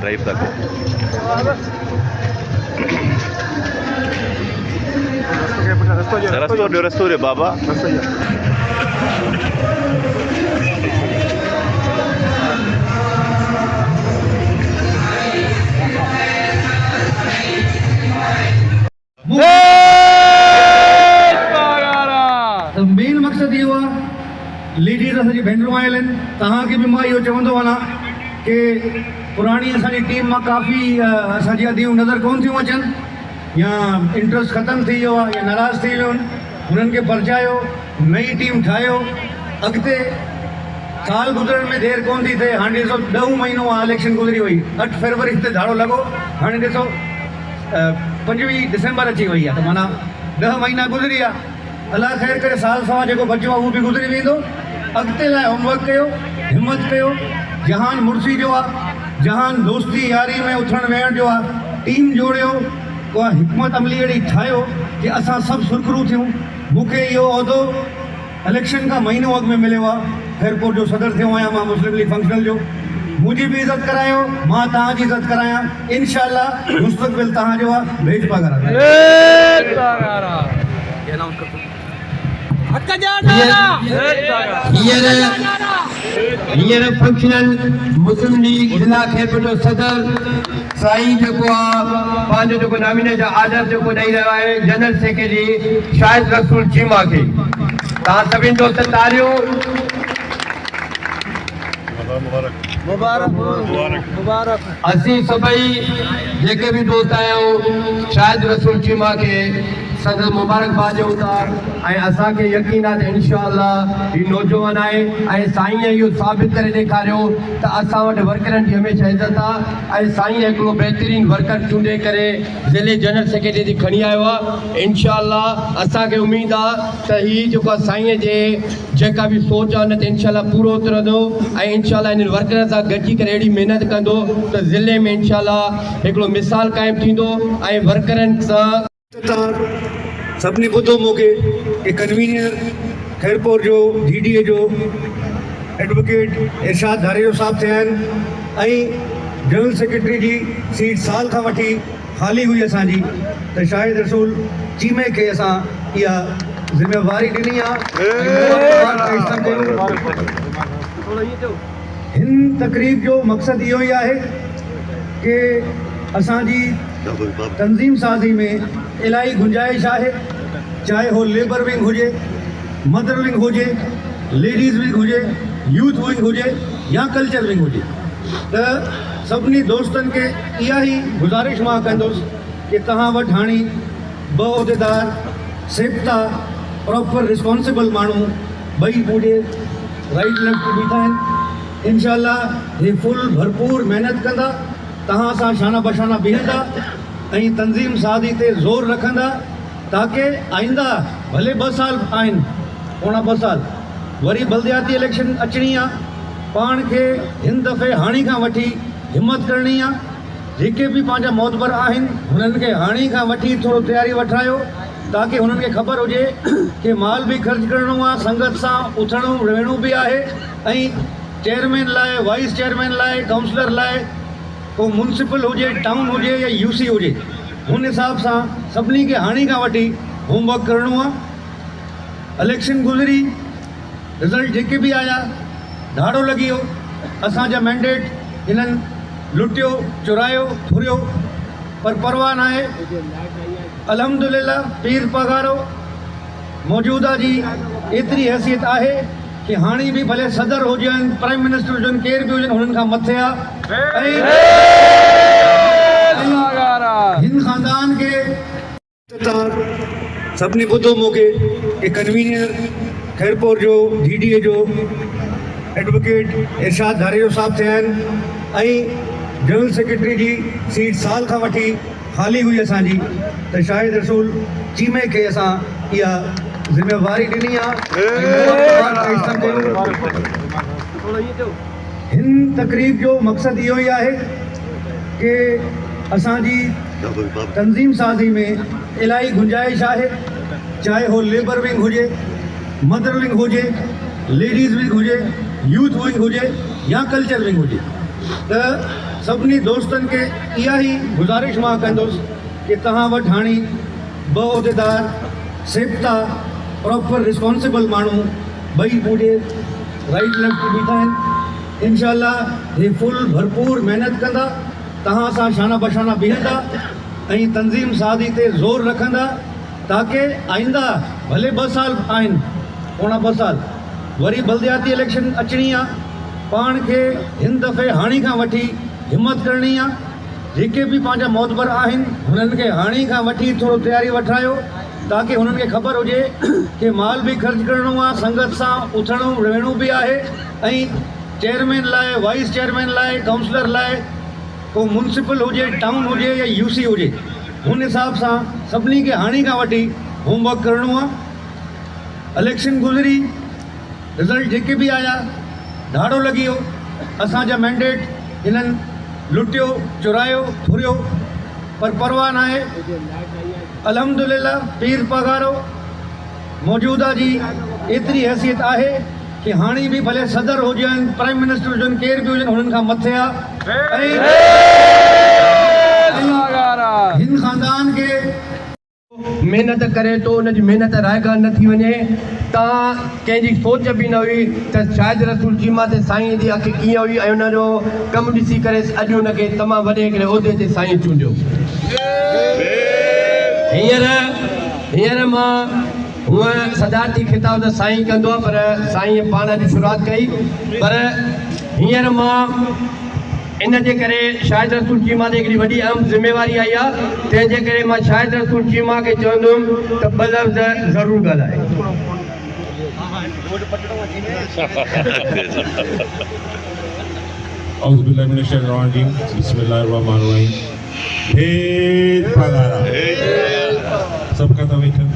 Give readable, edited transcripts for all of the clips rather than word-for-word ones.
Drive तक रस्तो रे बाबा main मकसद इहो आहे लेडीज़ असांजी भेनरूं आयल आहिनि तव्हांखे बि मां इहो चवंदो वञा कि पुराणी असांजी टीम मां काफ़ी असांजी अदियूं नज़र कोन थियूं अचनि या इंट्रस्ट ख़तमु थी वियो आहे या नाराज़ थी वियो आहिनि हुननि खे परचायो नई टीम ठाहियो अॻिते साल गुज़रण में देरि कोन थी थिए हाणे ॾिसो 10 महीनो आहे इलेक्शन गुज़री वई 8 फरवरी ते धाड़ो लॻो हाणे ॾिसो 25 डिसेंबर अची वई आहे त माना 10 महीना गुज़री विया अल्लाह ख़ैर करे साल सवा जेको बचियो आहे उहो बि गुज़री वेंदो अॻिते लाइ होमवर्क कयो हिमत कयो जहान मुर्सी जो आहे जहान दोस्ती यारी में उथण वेहण जो आहे टीम जोड़ियो को हिकमत अमली अहिड़ी ठाहियो कि असां सभु सुरखरू थियूं मूंखे इहो उहिदो इलेक्शन खां महीनो अॻु में मिलियो आहे खैरपुर जो सदर थियो आहियां मां मुस्लिम लीग फंक्शनल जो मुंहिंजी बि इज़त करायो मां तव्हांजी इज़त करायां इंशाअल्लाह मुस्तक़बिल तव्हांजो आहे भेज पगार हींअर फंक्शनल मुस्लिम लीग जिला खैरपुर जो सदर साईं जेको आहे पंहिंजो जेको नॉमिनेशन आर्डर जेको ॾेई रहियो आहे जनरल सेक्रेटरी शाहिद रसूल चीमा खे तव्हां सभिनी दोस्त तारियूं मुबारक असीं सभई जेके बि दोस्त आहियूं शाहिद रसूल चीमा खे सदर मुबारकबाद ॾियूं था ऐं असांखे यकीन आहे त इंशाअल्लाह हीउ नौजवान आहे ऐं साईं इहो साबित करे ॾेखारियो त असां वटि वर्करनि जी हमेशह इज़त आहे ऐं साईं हिकिड़ो बहितरीनु वर्कर चूंडे करे ज़िले जनरल सेक्रेटरी ते खणी आयो आहे इंशाअल्लाह असांखे उमेदु आहे त हीउ जेको आहे साईं जे जेका बि सोच आहे न त इंशाअल्लाह पूरो उतरंदो ऐं इंशाअल्लाह हिन वर्करनि सां गॾिजी करे अहिड़ी महिनत कंदो त ज़िले में इंशाअल्लाह हिकिड़ो मिसाल क़ाइमु थींदो ऐं वर्करनि सां सभिनी ॿुधो मूंखे कि कन्वीनियर खैरपुर जो DDA जो एडवोकेट इरशाद धारेजो साहब थिया आहिनि ऐं जनरल सेक्रेटरी जी सीट साल खां वठी ख़ाली हुई असांजी त शाहिद रसूल चीमे खे असां इहा ज़िम्मेवारी ॾिनी आहे हिन तक़रीब जो मक़सदु इहो ई आहे कि असांजी तंज़ीम साज़ी में इलाही गुंजाइश आहे चाहे हो लेबर विंग हुजे मदर विंग हुजे लेडीज़ विंग हुजे यूथ विंग हुजे या कल्चर विंग हुजे त सभिनी दोस्तनि खे इहा ई गुज़ारिश मां कंदुसि कि तव्हां वटि हाणे 2 उहिदेदार सेफ्ता प्रॉपर रिस्पॉन्सिबल माण्हू ॿई मुंहिंजे राइट लेफ्ट बीठा आहिनि इंशाअल्लाह हे फुल भरपूर महिनत कंदा तव्हां सां शाना बशाना बीहंदा ऐं तंज़ीम सादी ते ज़ोर रखंदा ताकि आईंदा भले 2 साल आहिनि पोणा 2 साल वरी बल्दियाती इलेक्शन अचणी आहे पाण खे हिन दफ़े हाणे खां वठी हिमत करणी आहे जेके बि पंहिंजा मोतबर आहिनि हुननि खे हाणे खां वठी थोरो तयारी वठायो ताकि हुननि खे ख़बर हुजे कि माल बि ख़र्च करिणो आहे संगत सां उथणो वेहणो बि आहे ऐं चेयरमैन लाइ वाइस चेयरमैन लाइ काउंसलर लाइ को म्यूनसिपल हुजे टाउन हुजे या UC हुजे हुन हिसाब सां सभिनी खे हाणे खां वठी होमवर्क करिणो आहे इलेक्शन गुज़री रिज़ल्ट जेके बि आया धाड़ो लॻी वियो असांजा मैंडेट हिननि लुटियो चुरायो फुरियो पर परवाह न आहे अल्हम्दुलिल्लाह पीर पगारो मौजूदा जी एतिरी हैसियत आहे कि हाणे बि भले सदर हुजनि प्राइम मिनिस्टर हुजनि केर बि हुजनि हुननि खां मथे आहे हिन ख़ानदान खे सभिनी ॿुधो मूंखे कि कन्वीनियर खैरपुर जो DDA जो एडवोकेट इरशाद धारेजो साहब थिया आहिनि ऐं जनरल सेक्रेटरी जी सीट साल खां वठी ख़ाली हुई असांजी त शाहिद रसूल चीमे खे असां इहा ज़िम्मेवारी ॾिनी आहे हिन तक़रीब जो मक़सदु इहो ई आहे कि असांजी तंज़ीम साज़ी में इलाही गुंजाइश आहे, चाहे हो लेबर विंग हुजे, मदर विंग हुजे, लेडीज़ विंग हुजे, यूथ विंग हुजे या कल्चर विंग हुजे। त सभिनी दोस्तनि खे इहा ई गुज़ारिश मां कंदुसि कि तव्हां वटि हाणे ॿ उहिदेदार सेफ्ता प्रॉपर रिस्पॉन्सिबल माण्हू ॿई मुंहिंजे राइट लेफ्ट बीठा आहिनि। इंशाल्लाह हे फुल भरपूर महिनत कंदा, तव्हां सां शाना बशाना बीहंदा ऐं तंज़ीम सादी ते ज़ोर रखंदा ताकी आईंदा भले 2 साल आहिनि, पोणा 2 साल वरी बल्दियाती इलेक्शन अचणी आहे। पाण खे हिन दफ़े हाणे खां वठी हिमत करणी आहे। जेके बि पंहिंजा मोतबर आहिनि हुननि खे हाणे खां वठी थोरो तयारी वठायो ताकी हुननि खे ख़बर हुजे कि माल बि ख़र्च करिणो आहे, संगत सां उथणो वेहणो बि आहे ऐं चेयरमैन लाइ, वाइस चेयरमैन लाइ, काउंसलर लाइ को म्यूनसिपल हुजे, टाउन हुजे या यूसी हुजे, हुन हिसाब सां सभिनी खे हाणे खां वठी होमवर्क करिणो आहे। इलेक्शन गुज़री, रिज़ल्ट जेके बि आया ॾाढो लॻी वियो। असांजा मैंडेट हिननि लुटियो, चुरायो, फुरियो, पर परवाह न आहे। अल्हम्दुलिल्लाह पीर पगारो मौजूदा जी एतिरी हैसियत आहे कि हाणे बि भले सदर हुजनि, प्राइम मिनिस्टर हुजनि, केर बि हुजनि, हुननि खां मथे आहे। ऐं हिन ख़ानदान खे महिनत करे तो उनजी महिनत रायगा न थी वञे। तव्हां कंहिंजी सोच बि न हुई त शायदि रसूल चीमा ते साईं जी अखि कीअं हुई ऐं उनजो कमु ॾिसी करे अॼु हुनखे तमामु वॾे हिकिड़े उहिदे ते साईं चूंडियो। हींअर मां हूअं सदारती ख़िताब त साईं कंदो आहे, पर साईं पाण अॼु शुरूआति कई। पर हींअर मां इन जे करे शाहिद रसूल चीमा ते हिकिड़ी वॾी अहम ज़िम्मेवारी आई आहे, तंहिंजे करे मां शाहिद रसूल चीमा खे चवंदुमि त 2 लफ़्ज़ ज़रूरु ॻाल्हाए। औज़ु बिल्लाहि मिनश शैतानिर रजीम, बिस्मिल्लाहिर रहमानिर रहीम। हे पगारा सभु खां था वेठनि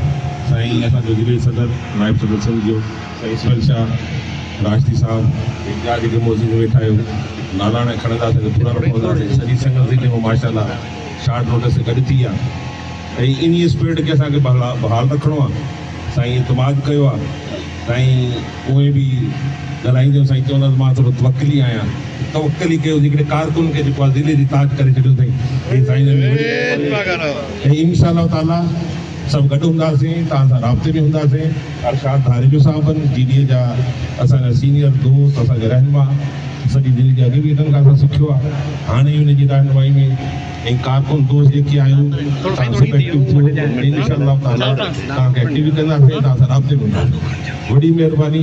साईं असांजो ज़िले सदर, नाइब सदर सिंध जो साईं इसमाइल शाह राष्ट्री साहब, ॿिया जेके मौजूद वेठा आहियो, नाला हाणे खणंदासीं त पूरा न पवंदासीं। सॼी संगत ज़िले में माशाअल्लाह शार्ट नोटिस से गॾु थी आहे ऐं इन स्पिरिट खे असांखे बहाल रखिणो आहे। साईं इतमाद कयो आहे, साईं उहे बि ॻाल्हाईंदो, साईं चवंदा त मां थोरो तवक्कली आहियां, तवक्कली कयो। हिकिड़े कारकुन खे जेको आहे ज़िले जी ताज करे छॾियो अथई, हे साईं ऐं इंशाअल्लाह ताला सभु गॾु हूंदासीं, तव्हां सां राब्ते में हूंदासीं। अरशाद धारेजो साहिबनि जीडीए जा असांजा सीनियर दोस्त, असांजा रहनुमा, सॼी दिल्ली जे अॻे बि हिननि खां असां सिखियो आहे। हाणे हुन जी रहनुमाई में ऐं कारकुन दोस्त जेके आहियूं इंशाअल्लाह ताला तव्हांखे एक्टिव कंदासीं, तव्हां सां राब्ते में हूंदासीं। वॾी महिरबानी।